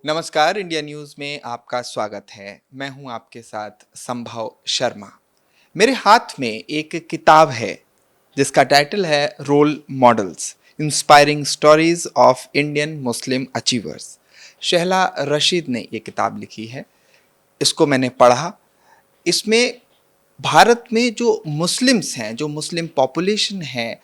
नमस्कार, India news में आपका स्वागत है। मैं हूं आपके साथ संभव शर्मा। मेरे हाथ में एक किताब है जिसका टाइटल है role models inspiring stories of Indian Muslim achievers. Shehla Rashid ने ये किताब लिखी है। इसको मैंने पढ़ा। इसमें भारत में जो मुस्लिम्स हैं, जो मुस्लिम पॉपुलेशन है,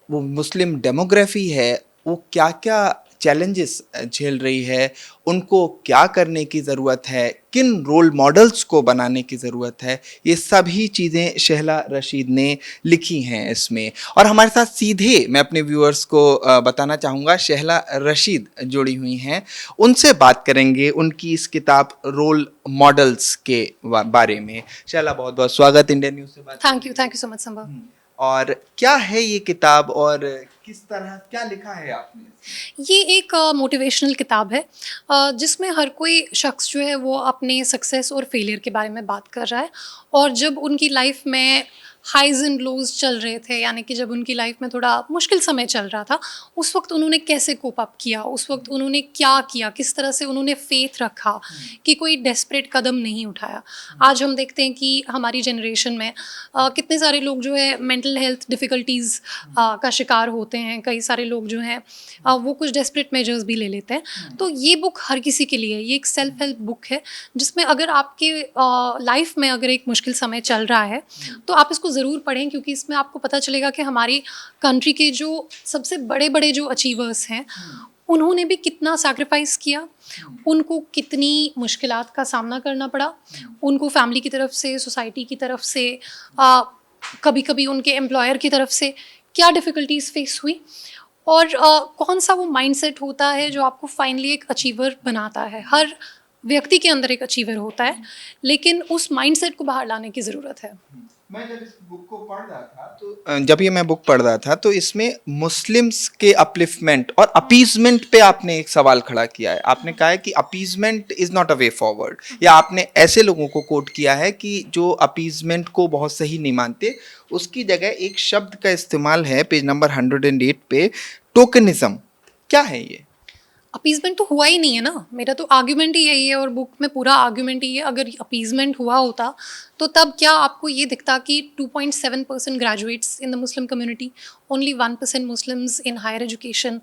वो मुस्लिम डेमोग्राफी है, वो क्या-क्या चैलेंजेस झेल रही है, उनको क्या करने की ज़रूरत है, किन रोल मॉडल्स को बनाने की ज़रूरत है, ये सभी चीज़ें शहला रशीद ने लिखी हैं इसमें। और हमारे साथ सीधे मैं अपने व्यूअर्स को बताना चाहूँगा, शहला रशीद जुड़ी हुई हैं। उनसे बात करेंगे उनकी इस किताब रोल मॉडल्स के बारे में। शहला, बहुत-बहुत स्वागत इंडियन न्यूज़ से बात करने के थैंक लिए। यू सो मच संभव। और क्या है ये किताब और किस तरह क्या लिखा है आपने? ये एक मोटिवेशनल किताब है जिसमें हर कोई शख्स जो है वो अपने सक्सेस और फेलियर के बारे में बात कर रहा है और जब उनकी लाइफ में हाइज एंड लोज चल रहे थे, यानी कि जब उनकी लाइफ में थोड़ा मुश्किल समय चल रहा था, उस वक्त उन्होंने कैसे कोप अप किया, उस वक्त उन्होंने क्या किया, किस तरह से उन्होंने फेथ रखा कि कोई डेस्परेट कदम नहीं उठाया। आज हम देखते हैं कि हमारी जनरेशन में कितने सारे लोग जो है मेंटल हेल्थ डिफ़िकल्टीज़ का शिकार होते हैं। कई सारे लोग जो हैं वो कुछ डेस्परेट मेजर्स भी ले लेते हैं। तो ये बुक हर किसी के लिए, ये एक सेल्फ हेल्प बुक है जिसमें अगर आपके लाइफ में अगर एक मुश्किल समय चल रहा है तो आप इसको ज़रूर पढ़ें, क्योंकि इसमें आपको पता चलेगा कि हमारी कंट्री के जो सबसे बड़े बड़े जो अचीवर्स हैं उन्होंने भी कितना सैक्रिफाइस किया, उनको कितनी मुश्किलात का सामना करना पड़ा, उनको फैमिली की तरफ से, सोसाइटी की तरफ से, कभी कभी उनके एम्प्लॉयर की तरफ से क्या डिफ़िकल्टीज़ फेस हुई और कौन सा वो माइंडसेट होता है जो आपको फाइनली एक अचीवर बनाता है। हर व्यक्ति के अंदर एक अचीवर होता है, लेकिन उस माइंडसेट को बाहर लाने की ज़रूरत है। मैं जब इस बुक को पढ़ रहा था तो जब ये मैं बुक पढ़ रहा था तो इसमें मुस्लिम्स के अपलिफ्टमेंट और अपीजमेंट पे आपने एक सवाल खड़ा किया है। आपने कहा है कि appeasement is not a way forward, या आपने ऐसे लोगों को कोट किया है कि जो अपीजमेंट को बहुत सही नहीं मानते। उसकी जगह एक शब्द का इस्तेमाल है पेज नंबर 108 पे, टोकनिज्म। क्या है ये? अपीज़मेंट तो हुआ ही नहीं है ना, मेरा तो आर्ग्यूमेंट ही यही है और बुक में पूरा आर्ग्यूमेंट ही है। अगर अपीज़मेंट हुआ होता तो तब क्या आपको ये दिखता कि 2.7% graduates in the Muslim community, only 1% Muslims in higher education,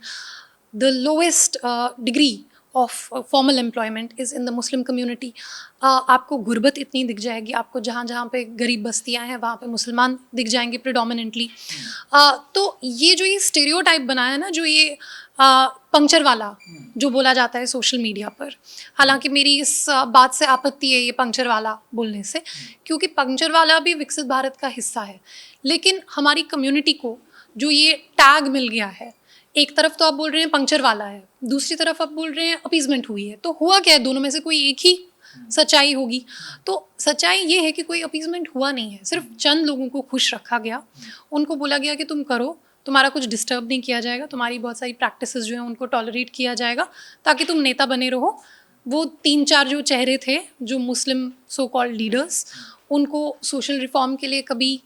the lowest degree of formal employment is in the Muslim community. आपको गुर्बत इतनी दिख जाएगी, आपको जहाँ जहाँ पे गरीब बस्तियाँ हैं वहाँ पे मुसलमान दिख जाएंगे प्रिडोमिनेंटली। तो ये जो ये स्टेरियोटाइप बनाया है ना, जो ये पंक्चर वाला जो बोला जाता है सोशल मीडिया पर, हालांकि मेरी इस बात से आपत्ति है ये पंक्चर वाला बोलने से, क्योंकि पंक्चर वाला भी विकसित भारत का हिस्सा है। लेकिन हमारी कम्युनिटी को जो ये टैग मिल गया है, एक तरफ तो आप बोल रहे हैं पंक्चर वाला है, दूसरी तरफ आप बोल रहे हैं अपीजमेंट हुई है, तो हुआ क्या है? दोनों में से कोई एक ही सच्चाई होगी। तो सच्चाई ये है कि कोई अपीजमेंट हुआ नहीं है, सिर्फ चंद लोगों को खुश रखा गया, उनको बोला गया कि तुम करो, तुम्हारा कुछ डिस्टर्ब नहीं किया जाएगा, तुम्हारी बहुत सारी प्रैक्टिसेस जो हैं उनको टॉलरेट किया जाएगा ताकि तुम नेता बने रहो। वो 3-4 जो चेहरे थे, जो मुस्लिम सो कॉल्ड लीडर्स, उनको सोशल रिफॉर्म के लिए कभी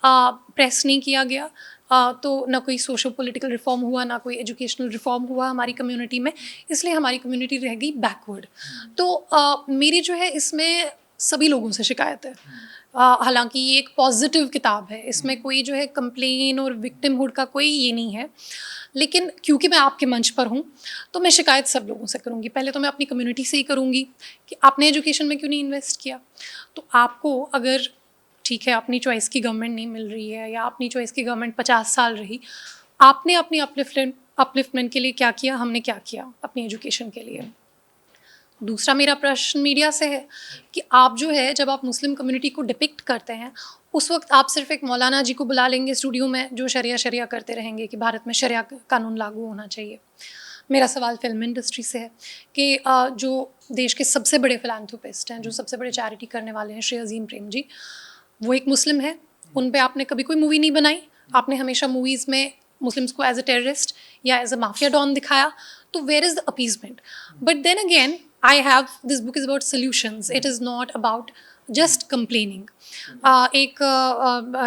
प्रेस नहीं किया गया। तो ना कोई सोशो पॉलिटिकल रिफॉर्म हुआ, ना कोई एजुकेशनल रिफॉर्म हुआ हमारी कम्युनिटी में, इसलिए हमारी कम्युनिटी रह गई बैकवर्ड। तो मेरी जो है इसमें सभी लोगों से शिकायत है। हालांकि ये एक पॉजिटिव किताब है, इसमें कोई जो है कंप्लेन और विक्टिमहुड का कोई ये नहीं है, लेकिन क्योंकि मैं आपके मंच पर हूँ तो मैं शिकायत सब लोगों से करूँगी। पहले तो मैं अपनी कम्युनिटी से ही करूँगी कि आपने एजुकेशन में क्यों नहीं इन्वेस्ट किया। तो आपको अगर ठीक है अपनी चॉइस की गवर्नमेंट नहीं मिल रही है या अपनी चॉइस की गवर्नमेंट 50 साल रही, आपने अपनी अपलिफ्टमेंट के लिए क्या किया, हमने क्या किया अपनी एजुकेशन के लिए। दूसरा मेरा प्रश्न मीडिया से है कि आप जो है जब आप मुस्लिम कम्युनिटी को डिपिक्ट करते हैं, उस वक्त आप सिर्फ एक मौलाना जी को बुला लेंगे स्टूडियो में जो शरिया शरिया करते रहेंगे कि भारत में शरिया कानून लागू होना चाहिए। मेरा सवाल फिल्म इंडस्ट्री से है कि जो देश के सबसे बड़े फिलांथ्रोपिस्ट हैं, जो सबसे बड़े चैरिटी करने वाले हैं, श्री अजीम प्रेम जी, वो एक मुस्लिम है, उन पे आपने कभी कोई मूवी नहीं बनाई। आपने हमेशा मूवीज़ में मुस्लिम्स को एज अ टेररिस्ट या एज अ माफिया डॉन दिखाया। तो where is the appeasement? But then again I have this book is about solutions, it is not about just complaining. एक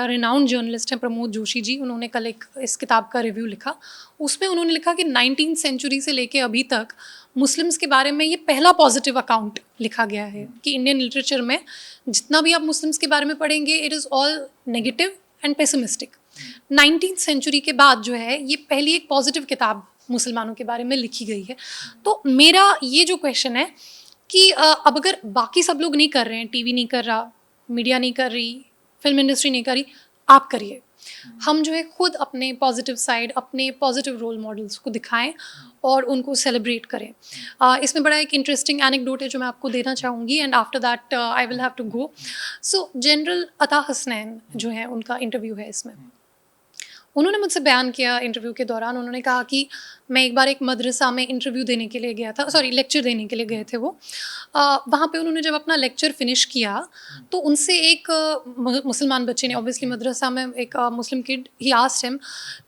रिनाउंड जर्नलिस्ट हैं प्रमोद जोशी जी, उन्होंने कल एक इस किताब का रिव्यू लिखा। उसमें उन्होंने लिखा कि 19वीं सेंचुरी से लेके अभी तक मुस्लिम्स के बारे में ये पहला पॉजिटिव अकाउंट लिखा गया है कि इंडियन लिटरेचर में जितना भी आप मुस्लिम्स के बारे में पढ़ेंगे it is all negative and pessimistic. 19th century के बाद जो है ये पहली एक पॉजिटिव किताब मुसलमानों के बारे में लिखी गई है। तो मेरा ये जो क्वेश्चन है कि अब अगर बाकी सब लोग नहीं कर रहे हैं, टीवी नहीं कर रहा, मीडिया नहीं कर रही, फिल्म इंडस्ट्री नहीं कर रही, आप करिए। हम जो है खुद अपने पॉजिटिव साइड, अपने पॉजिटिव रोल मॉडल्स को दिखाएं और उनको सेलिब्रेट करें। इसमें बड़ा एक इंटरेस्टिंग एनेक्डोट है जो मैं आपको देना चाहूँगी and after that I will have to go. So general Ata Hasnain जो है उनका इंटरव्यू है इसमें। उन्होंने मुझसे बयान किया इंटरव्यू के दौरान, उन्होंने कहा कि मैं एक बार एक मदरसा में इंटरव्यू देने के लिए गया था, लेक्चर देने के लिए गए थे वो। वहाँ पे उन्होंने जब अपना लेक्चर फिनिश किया तो उनसे एक मुसलमान बच्चे ने, ऑब्वियसली मदरसा में एक मुस्लिम किड, ही आस्क्ड हिम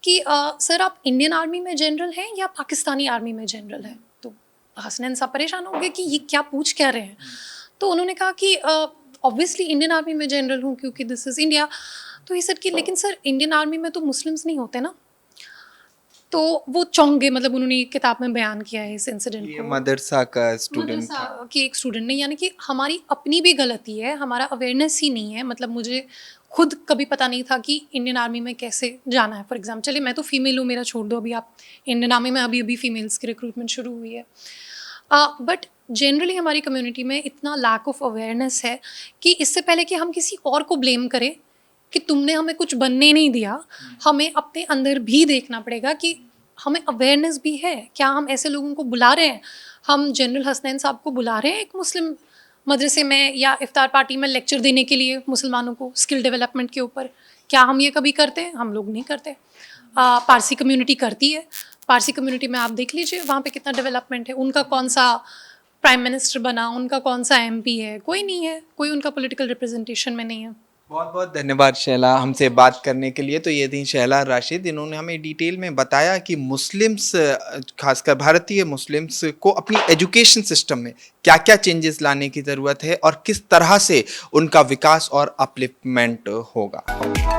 कि सर आप इंडियन आर्मी में जनरल हैं या पाकिस्तानी आर्मी में जनरल हैं? तो हसनैन साहब परेशान हो गए कि ये क्या पूछ क्या रहे हैं। तो उन्होंने कहा कि ऑब्वियसली इंडियन आर्मी में जनरल हूँ क्योंकि दिस इज़ इंडिया। तो ये सर कि लेकिन सर इंडियन आर्मी में तो मुस्लिम्स नहीं होते ना। तो वो चौंक गए, मतलब उन्होंने किताब में बयान किया है इस इंसिडेंट को। मदरसा का स्टूडेंट था कि एक स्टूडेंट ने, यानी कि हमारी अपनी भी गलती है, हमारा अवेयरनेस ही नहीं है। मतलब मुझे खुद कभी पता नहीं था कि इंडियन आर्मी में कैसे जाना है। फॉर एग्जाम्पल चलिए मैं तो फीमेल हूँ, मेरा छोड़ दो, अभी आप इंडियन आर्मी में अभी फीमेल्स की रिक्रूटमेंट शुरू हुई है। बट जनरली हमारी कम्युनिटी में इतना लैक ऑफ अवेयरनेस है कि इससे पहले कि हम किसी और को ब्लेम करें कि तुमने हमें कुछ बनने नहीं दिया, हमें अपने अंदर भी देखना पड़ेगा कि हमें अवेयरनेस भी है। क्या हम ऐसे लोगों को बुला रहे हैं? हम जनरल हसनैन साहब को बुला रहे हैं एक मुस्लिम मदरसे में या इफ्तार पार्टी में लेक्चर देने के लिए मुसलमानों को स्किल डेवलपमेंट के ऊपर? क्या हम ये कभी करते हैं? हम लोग नहीं करते। पारसी कम्युनिटी करती है। पारसी कम्युनिटी में आप देख लीजिए वहाँ पे कितना डेवलपमेंट है। उनका कौन सा प्राइम मिनिस्टर बना, उनका कौन सा MP है? कोई नहीं है, कोई उनका पॉलिटिकल रिप्रेजेंटेशन में नहीं है। बहुत बहुत धन्यवाद शैला हमसे बात करने के लिए। तो ये थी शैला राशिद, इन्होंने हमें डिटेल में बताया कि मुस्लिम्स, खासकर भारतीय मुस्लिम्स को अपनी एजुकेशन सिस्टम में क्या क्या चेंजेस लाने की ज़रूरत है और किस तरह से उनका विकास और अपलिफ्टमेंट होगा।